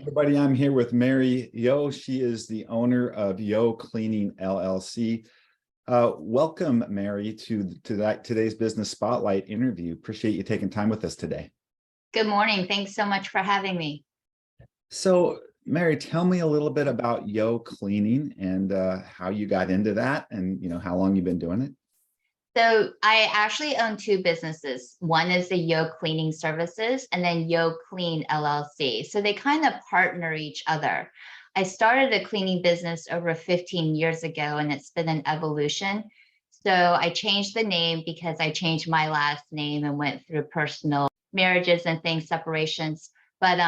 Everybody, I'm here with Mary Yoo. She is the owner of Yoo Cleaning LLC. Welcome, Mary, to today's Business Spotlight interview. Appreciate you taking time with us today. Good morning. Thanks so much for having me. So, Mary, tell me a little bit about Yoo Cleaning and how you got into that, and how long you've been doing it. So I actually own two businesses. One is the Yoo Cleaning Services and then Yoo Clean LLC. So they kind of partner each other. I started a cleaning business over 15 years ago, and it's been an evolution. So I changed the name because I changed my last name and went through personal marriages and things, separations. But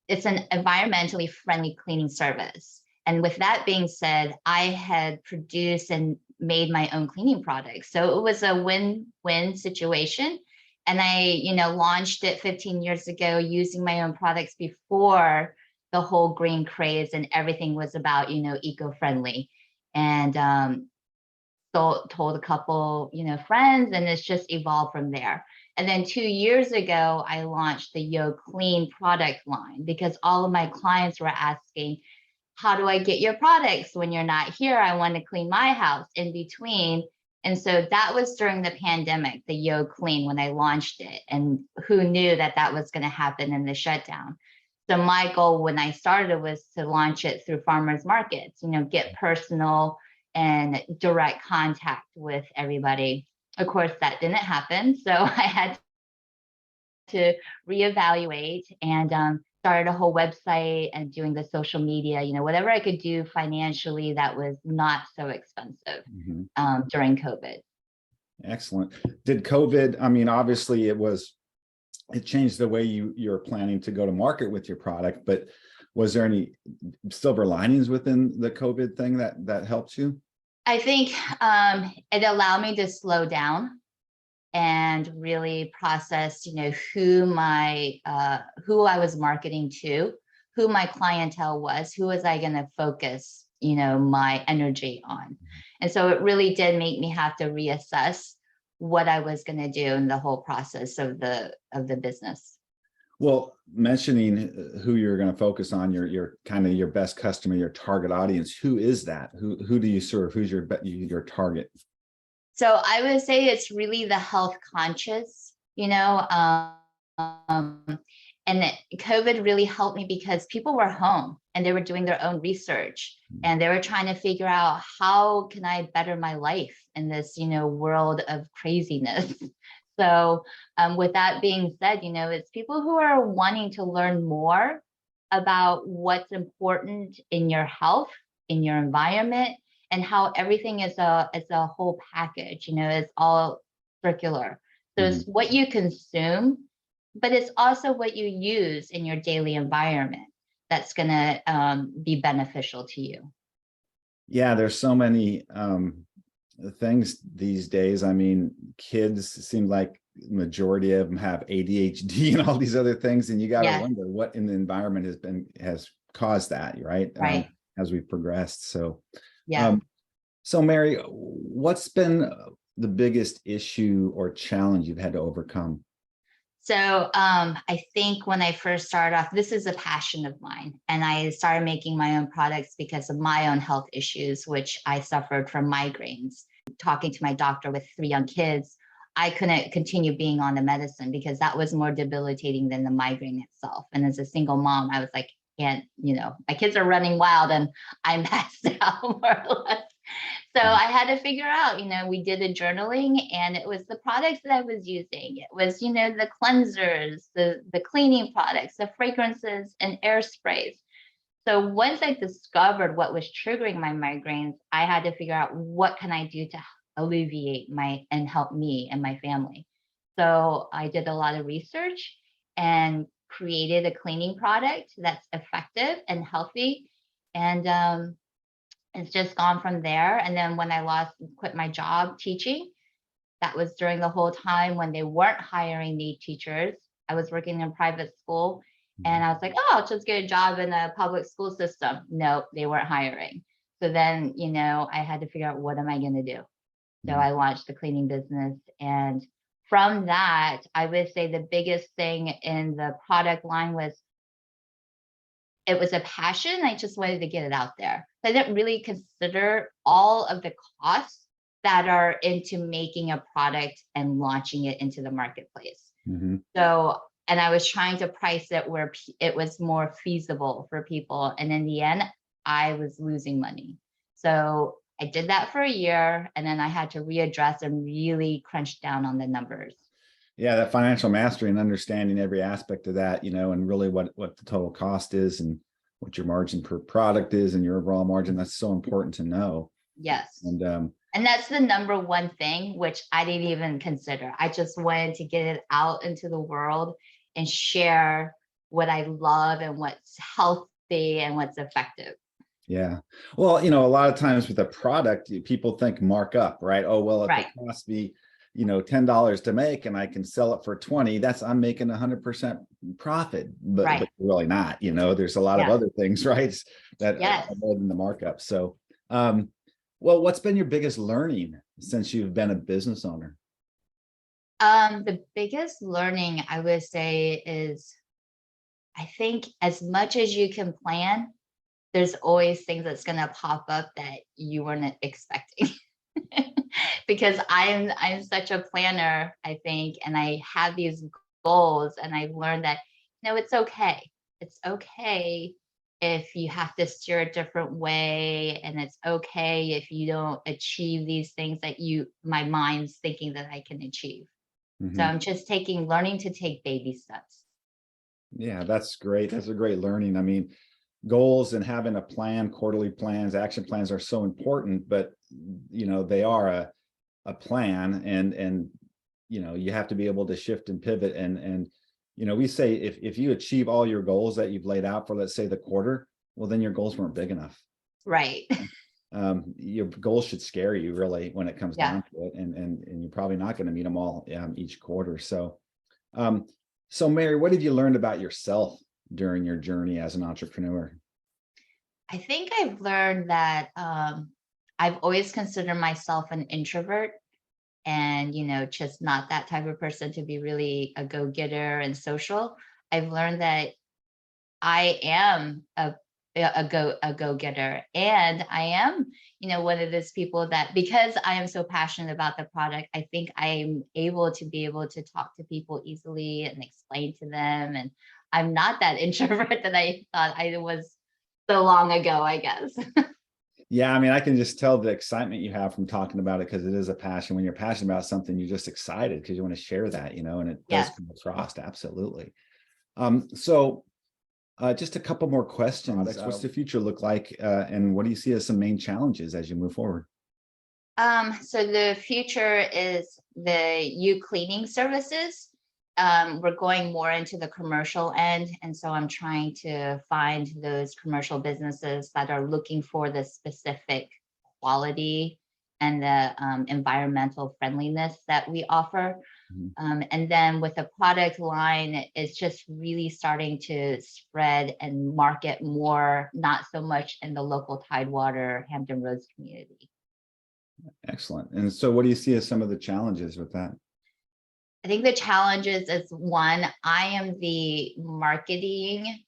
it's an environmentally friendly cleaning service. And with that being said, I had produced and made my own cleaning products. So it was a win-win situation. And I, launched it 15 years ago using my own products before the whole green craze and everything was about, eco-friendly. And told a couple, friends, and it's just evolved from there. And then 2 years ago, I launched the Yoo Clean product line because all of my clients were asking, how do I get your products when you're not here? I want to clean my house in between. And so that was during the pandemic, the Yoo Clean, when I launched it. And who knew that that was going to happen in the shutdown? So my goal when I started was to launch it through farmers markets, get personal and direct contact with everybody. Of course, that didn't happen. So I had to reevaluate and started a whole website and doing the social media, whatever I could do financially that was not so expensive during COVID. Excellent. Did COVID, obviously it changed the way you're planning to go to market with your product, but was there any silver linings within the COVID thing that helped you? I think it allowed me to slow down and really process, who I was marketing to, who my clientele was, who was I going to focus, my energy on. And so it really did make me have to reassess what I was going to do in the whole process of the business. Well, mentioning who you're going to focus on, your kind of your best customer, your target audience, who is that? Who do you serve? Who's your target? So I would say it's really the health conscious, and COVID really helped me because people were home and they were doing their own research and they were trying to figure out how can I better my life in this, world of craziness. So with that being said, it's people who are wanting to learn more about what's important in your health, in your environment, and how everything is a whole package, it's all circular. So it's what you consume, but it's also what you use in your daily environment that's going to be beneficial to you. Yeah, there's so many things these days. Kids seem like majority of them have ADHD and all these other things, and you got to wonder what in the environment has caused that, right? Right. As we've progressed. So yeah. So Mary, what's been the biggest issue or challenge you've had to overcome? So I think when I first started off, this is a passion of mine, and I started making my own products because of my own health issues, which I suffered from migraines. Talking to my doctor with 3 young kids, I couldn't continue being on the medicine because that was more debilitating than the migraine itself. And as a single mom, I was like, my kids are running wild and I'm passed out more or less. So I had to figure out, we did a journaling, and it was the products that I was using. It was, the cleansers, the cleaning products, the fragrances and air sprays. So once I discovered what was triggering my migraines, I had to figure out what can I do to alleviate and help me and my family. So I did a lot of research and created a cleaning product that's effective and healthy. And it's just gone from there. And then when I quit my job teaching, that was during the whole time when they weren't hiring need teachers. I was working in private school, and I was like, oh, I'll just get a job in a public school system. Nope, they weren't hiring. So then, I had to figure out, what am I going to do? So I launched the cleaning business. And from that, I would say the biggest thing in the product line was it was a passion. I just wanted to get it out there. I didn't really consider all of the costs that are into making a product and launching it into the marketplace. Mhm. So, and I was trying to price it where it was more feasible for people. And in the end, I was losing money. So I did that for a year, and then I had to readdress and really crunch down on the numbers. Yeah, that financial mastery and understanding every aspect of that, and really what the total cost is and what your margin per product is and your overall margin, that's so important to know. Yes. And And that's the number one thing, which I didn't even consider. I just wanted to get it out into the world and share what I love and what's healthy and what's effective. yeah. Well, a lot of times with a product, people think markup, right? Oh, well, if Right. it costs me, $10 to make and I can sell it for 20, I'm making 100% profit, but Right. really not, there's a lot of Yeah. other things, right? That Yes. are more than the markup. So, well, what's been your biggest learning since you've been a business owner? The biggest learning I would say is I think as much as you can plan, there's always things that's going to pop up that you weren't expecting. Because I'm such a planner, I think, and I have these goals, and I've learned that it's okay. It's okay if you have to steer a different way, and it's okay if you don't achieve these things that my mind's thinking that I can achieve. So Mhm. I'm just learning to take baby steps. Yeah, that's great. That's a great learning. I mean, goals and having a plan, quarterly plans, action plans are so important, but they are a plan, and you have to be able to shift and pivot, and we say if you achieve all your goals that you've laid out for, let's say, the quarter, well, then your goals weren't big enough. Right. Your goals should scare you really when it comes Yeah. down to it, and you're probably not going to meet them all each quarter. Um, so Mary, what have you learned about yourself during your journey as an entrepreneur? I think I've learned that I've always considered myself an introvert, and just not that type of person to be really a go-getter and social. I've learned that I am a go-getter, and I am one of those people that, because I am so passionate about the product, I think I'm able to talk to people easily and explain to them, and I'm not that introvert that I thought I was so long ago, I guess. Yeah, I mean, I can just tell the excitement you have from talking about it, because it is a passion. When you're passionate about something, you're just excited because you want to share that, and it does Yes. come across. Absolutely. So just a couple more questions. What's the future look like, and what do you see as some main challenges as you move forward? So the future is the cleaning services. We're going more into the commercial end, and so I'm trying to find those commercial businesses that are looking for the specific quality and the environmental friendliness that we offer. Mhm. And then with the product line, it's just really starting to spread and market more, not so much in the local Tidewater, Hampton Roads community. Excellent. And so what do you see as some of the challenges with that? I think the challenges is one, I am the marketing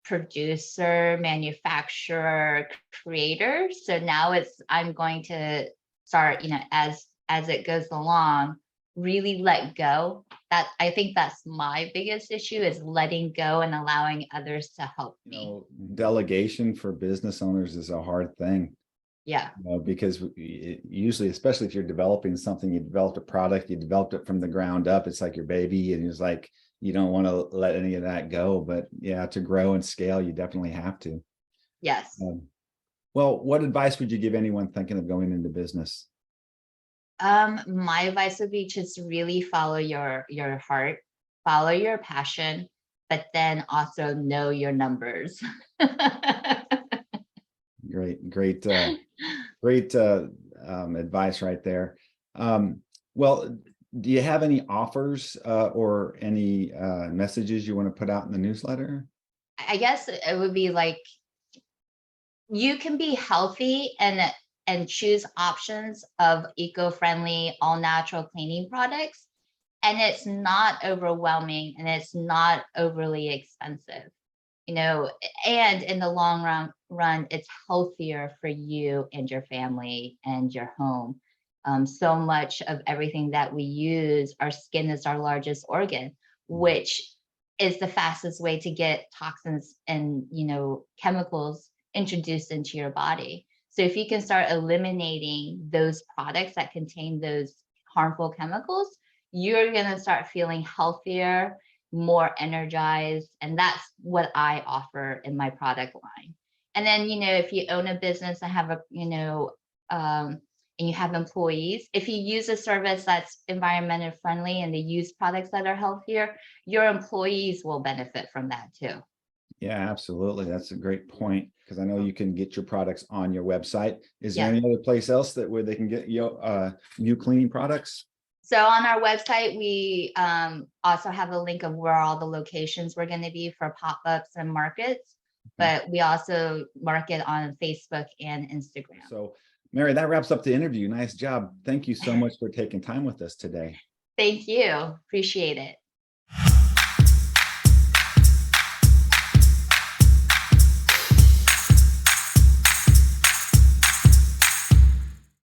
producer, manufacturer, creator. So now I'm going to start, as it goes along, really let go. That I think that's my biggest issue, is letting go and allowing others to help me. Delegation for business owners is a hard thing. Yeah. Because usually, especially if you're developing something, you developed a product, you developed it from the ground up. It's like your baby, and it's like you don't want to let any of that go. But yeah, to grow and scale, you definitely have to. Yes. Well, what advice would you give anyone thinking of going into business? My advice would be just really follow your heart, follow your passion, but then also know your numbers. Great, great advice right there. Well, do you have any offers or any messages you want to put out in the newsletter? I guess it would be like, you can be healthy and choose options of eco-friendly, all natural cleaning products, and it's not overwhelming and it's not overly expensive. and in the long run, it's healthier for you and your family and your home. So much of everything that we use, our skin is our largest organ, which is the fastest way to get toxins and chemicals introduced into your body. So if you can start eliminating those products that contain those harmful chemicals, you're going to start feeling healthier, more energized. And that's what I offer in my product line. And then, if you own a business and have and you have employees, if you use a service that's environmentally friendly and they use products that are healthier, your employees will benefit from that too. Yeah, absolutely. That's a great point, because I know you can get your products on your website. Is there Yeah. any other place else where they can get new cleaning products? So on our website, we also have a link of where all the locations we're going to be for pop-ups and markets, but we also market on Facebook and Instagram. So, Mary, that wraps up the interview. Nice job. Thank you so much for taking time with us today. Thank you. Appreciate it.